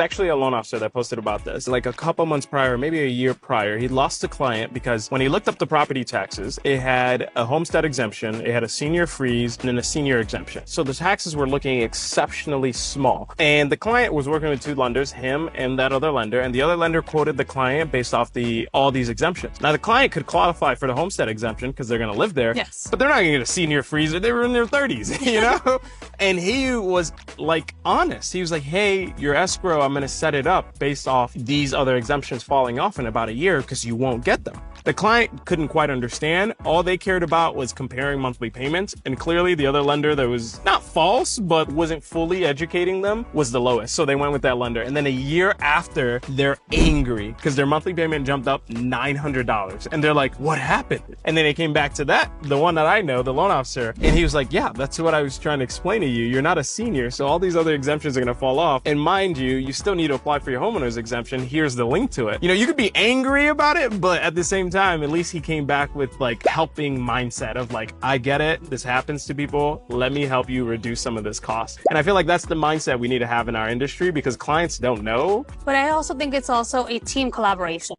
Actually, a loan officer that posted about this. Like a couple months prior, maybe a year prior, he lost a client because when he looked up the property taxes, it had a homestead exemption, it had a senior freeze, and then a senior exemption. So the taxes were looking exceptionally small. And the client was working with two lenders, him and that other lender, and the other lender quoted the client based off all these exemptions. Now the client could qualify for the homestead exemption because they're going to live there, yes, but they're not going to get a senior freeze. They were in their 30s, you know? And he was like honest. He was like, hey, your escrow, I'm going to set it up based off these other exemptions falling off in about a year because you won't get them. The client couldn't quite understand. All they cared about was comparing monthly payments. And clearly the other lender that was not false, but wasn't fully educating them was the lowest. So they went with that lender. And then a year after, they're angry because their monthly payment jumped up $900. And they're like, what happened? And then they came back to the one that I know, the loan officer. And he was like, yeah, that's what I was trying to explain to you. You're not a senior. So all these other exemptions are going to fall off. And mind you, you still need to apply for your homeowner's exemption. Here's the link to it. You know, you could be angry about it, but at the same time, at least he came back with like helping mindset of like, I get it. This happens to people. Let me help you reduce some of this cost. And I feel like that's the mindset we need to have in our industry because clients don't know. But I also think it's also a team collaboration.